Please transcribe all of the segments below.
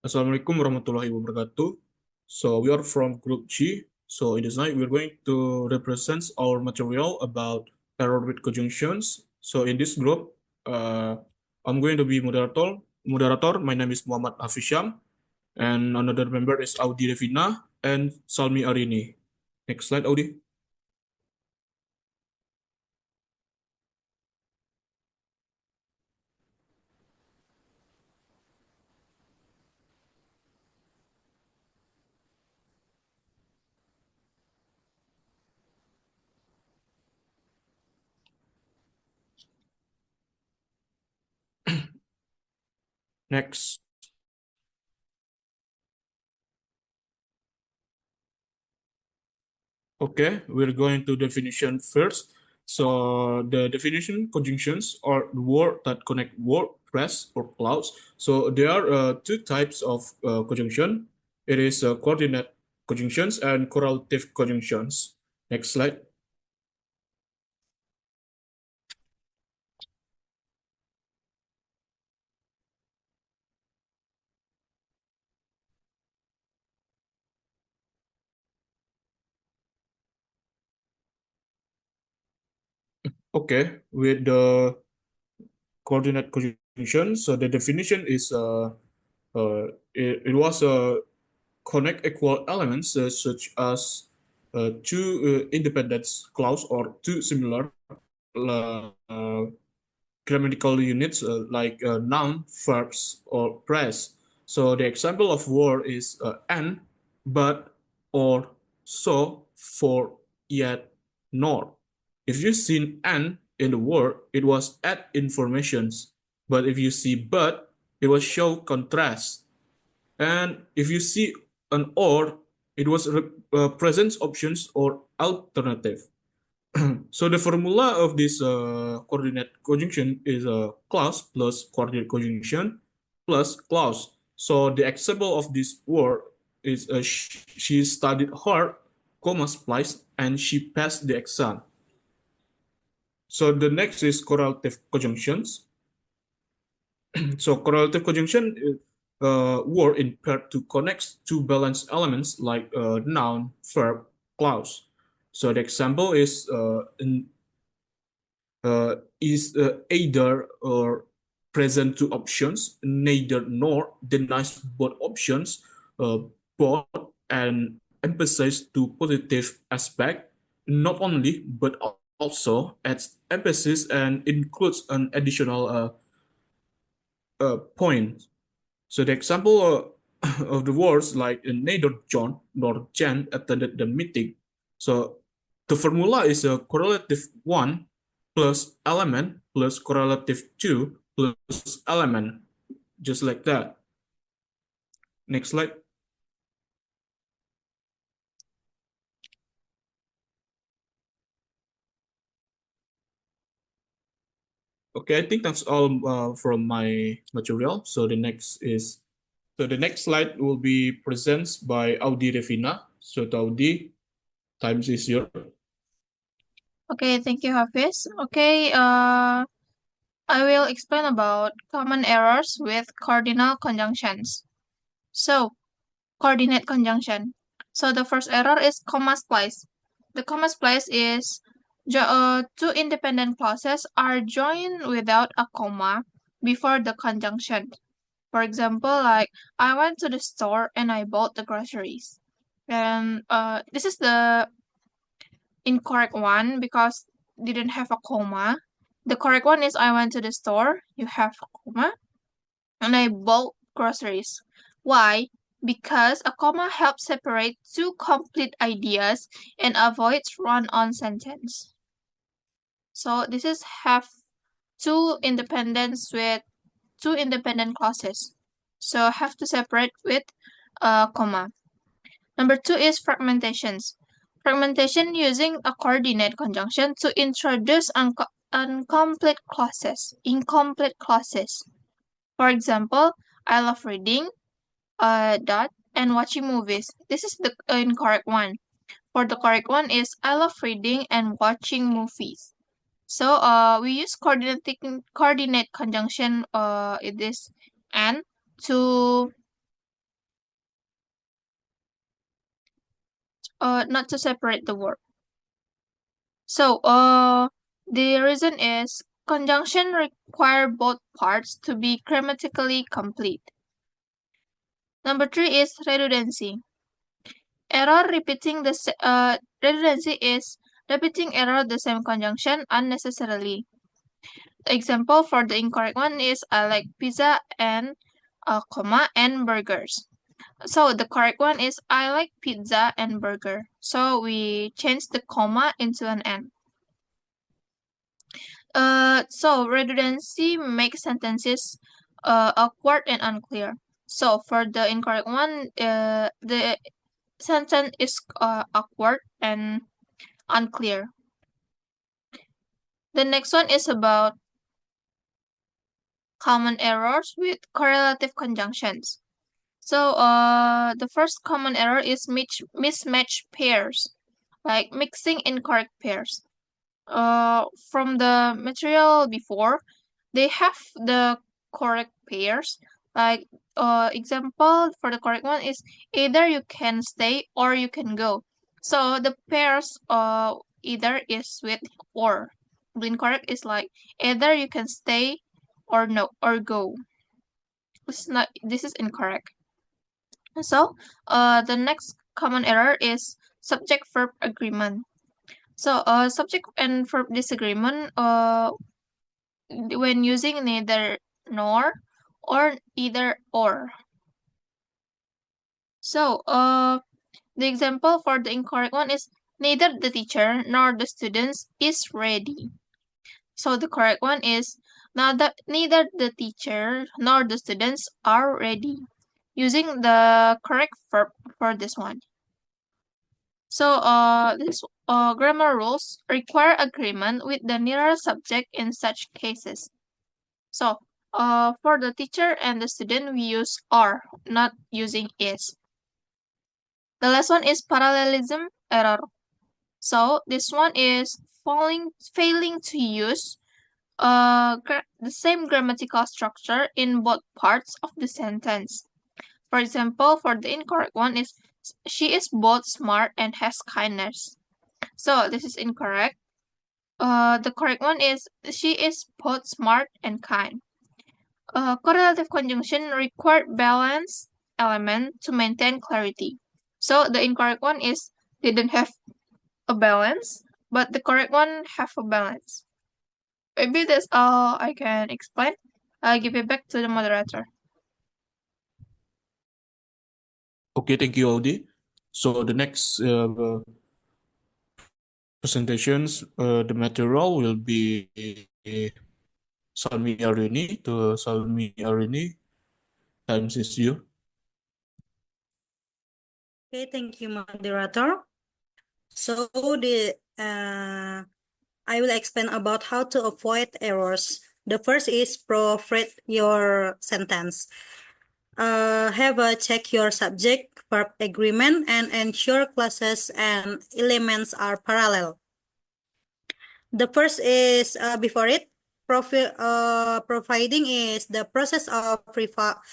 Assalamualaikum warahmatullahi wabarakatuh. So we are from Group G. So in this night, we're going to represent our material about error with conjunctions. So in this group, I'm going to be moderator. Moderator. My name is Muhammad Hafisham, and another member is Audi Revina and Salmi Arini. Next slide, Audi. Next. Okay, we're going to definition first. So the definition conjunctions are the word that connect word, phrase, or clause. So there are two types of conjunction. It is coordinate conjunctions and correlative conjunctions. Next slide. Okay, with the coordinate conjunction, so the definition is it was connect equal elements such as two independent clause or two similar uh, grammatical units like noun, verbs, or phrase. So the example of word is and, but, or, so, for, yet, nor. If you see and in the word, it was add informations. But if you see but, it will show contrast. And if you see an or, it was present options or alternative. So the formula of this coordinate conjunction is a clause plus coordinate conjunction plus clause. So the example of this word is she studied hard, comma splice, and she passed the exam. So the next is correlative conjunctions. So correlative conjunction word in paired to connect two balanced elements like noun, verb, clause. So the example is either or present two options, neither nor denies both options, uh, both and emphasize to positive aspect, not only but also adds emphasis and includes an additional point. So the example of the words like neither John nor Jen attended the meeting. So the formula is a correlative one plus element plus correlative two plus element, just like that. Next slide. Okay, I think that's all from my material. So the next slide will be presented by Audi Revina. So Audi, times is yours. Okay, thank you, Hafiz. Okay, I will explain about common errors with cardinal conjunctions. So, coordinate conjunction. So the first error is comma splice. The comma splice is two independent clauses are joined without a comma before the conjunction. For example, like I went to the store and I bought the groceries. And this is the incorrect one because didn't have a comma. The correct one is I went to the store, you have a comma, and I bought groceries. Why? Because a comma helps separate two complete ideas and avoids run-on sentence. So this is have two independent clauses. So have to separate with a comma. Number two is fragmentations. Fragmentation using a coordinate conjunction to introduce incomplete clauses. For example, I love reading, and watching movies. This is the incorrect one. For the correct one is I love reading and watching movies. So we use coordinate conjunction in this and to not to separate the word. So, the reason is conjunction require both parts to be grammatically complete. Number 3 is redundancy. Redundancy is repeating error the same conjunction unnecessarily. The example for the incorrect one is I like pizza and comma and burgers. So the correct one is I like pizza and burger. So we change the comma into an N. So redundancy makes sentences awkward and unclear. So for the incorrect one, the sentence is awkward and unclear. The next one is about common errors with correlative conjunctions. So the first common error is mismatched pairs, like mixing incorrect pairs. From the material before, they have the correct pairs. Like example for the correct one is either you can stay or you can go. So the pairs either is with or. The incorrect is like either you can stay or no or go. This is incorrect. So the next common error is subject verb agreement. So subject and verb disagreement when using neither nor or either or. So the example for the incorrect one is neither the teacher nor the students is ready. So the correct one is neither the teacher nor the students are ready, using the correct verb for this one. So this grammar rules require agreement with the nearer subject in such cases. So for the teacher and the student, we use are, not using is. The last one is parallelism error. So this one is failing to use the same grammatical structure in both parts of the sentence. For example, for the incorrect one is she is both smart and has kindness. So this is incorrect. The correct one is she is both smart and kind. Correlative conjunction require balance element to maintain clarity. So the incorrect one is didn't have a balance, but the correct one have a balance. Maybe that's all I can explain. I'll give it back to the moderator. Okay, thank you, Audi. So the next presentations, the material will be Salmi Arini. To Salmi Arini, time is you. Okay, thank you, moderator. So I will explain about how to avoid errors. The first is proofread your sentence. Have a check your subject verb agreement and ensure clauses and elements are parallel. The first is before it, providing is the process of reviewing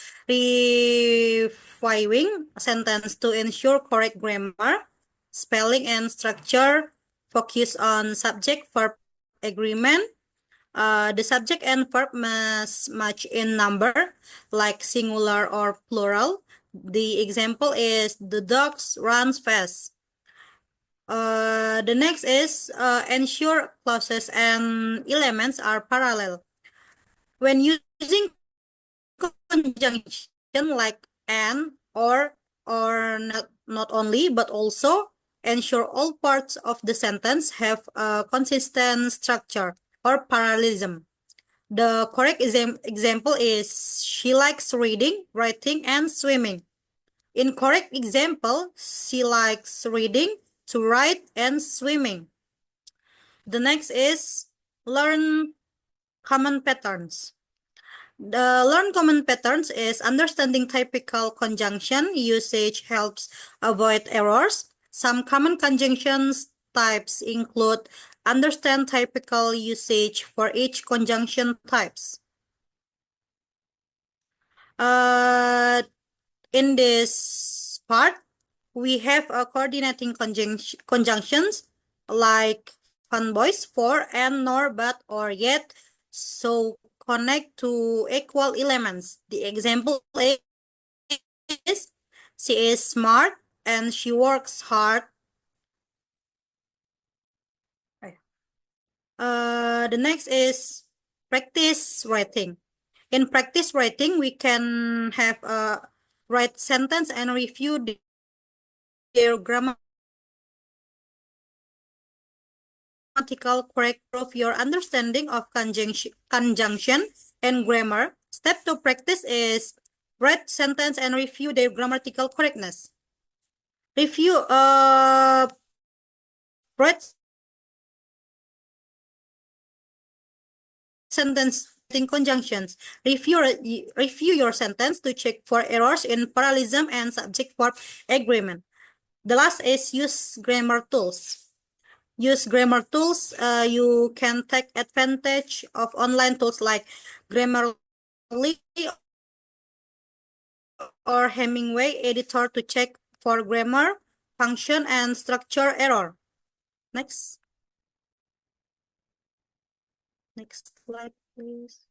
a sentence to ensure correct grammar, spelling, and structure. Focus on subject verb agreement. The subject and verb must match in number, like singular or plural. The example is the dogs runs fast. The next is ensure clauses and elements are parallel. When using conjunction like and or not only but also, ensure all parts of the sentence have a consistent structure or parallelism. The correct example is she likes reading, writing, and swimming. Incorrect example, she likes reading, to write, and swimming. The next is learn common patterns. The learn common patterns is understanding typical conjunction usage helps avoid errors. Some common conjunctions types include understand typical usage for each conjunction types. In this part, we have coordinating conjunctions like fun boys, for, and, nor, but, or, yet. So connect to equal elements. The example is she is smart and she works hard. The next is practice writing. In practice writing, we can have write sentence and review their grammatical correct of your understanding of conjunction and grammar. Step 2 practice is write sentence and review their grammatical correctness. Review write sentence in conjunctions. Review your sentence to check for errors in parallelism and subject-verb agreement. The last is use grammar tools. Use grammar tools. You can take advantage of online tools like Grammarly or Hemingway editor to check for grammar, function, and structure error. Next. Next slide, please.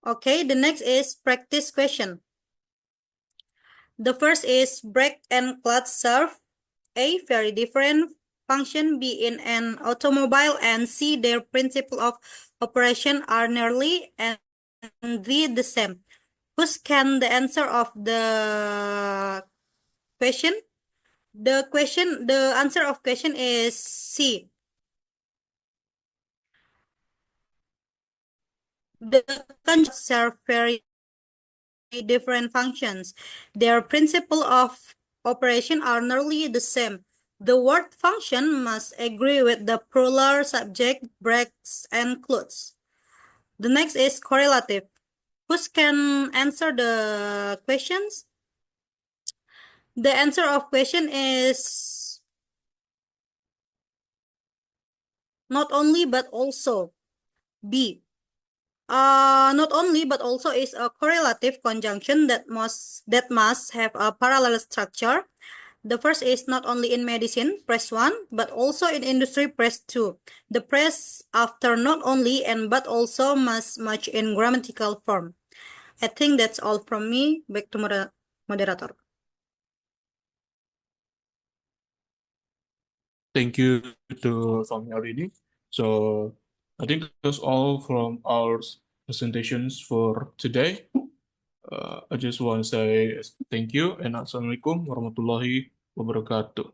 Okay, the next is practice question. The first is brake and clutch serve A, very different function, B, in an automobile, and C, their principle of operation are nearly, and D, the same. Who's can the answer of the question? The answer of question is C. The conjunctions serve very different functions. Their principle of operation are nearly the same. The word function must agree with the plural subject, brakes, and clutch. The next is correlative. Who can answer the questions? The answer of question is not only but also. B. Not only but also is a correlative conjunction that must have a parallel structure. The first is not only in medicine, press 1, but also in industry, press 2. The press after not only and but also must match in grammatical form. I think that's all from me. Back to moderator. Thank you to Fahmi already. So I think that's all from our presentations for today. I just want to say thank you and Assalamualaikum warahmatullahi wabarakatuh.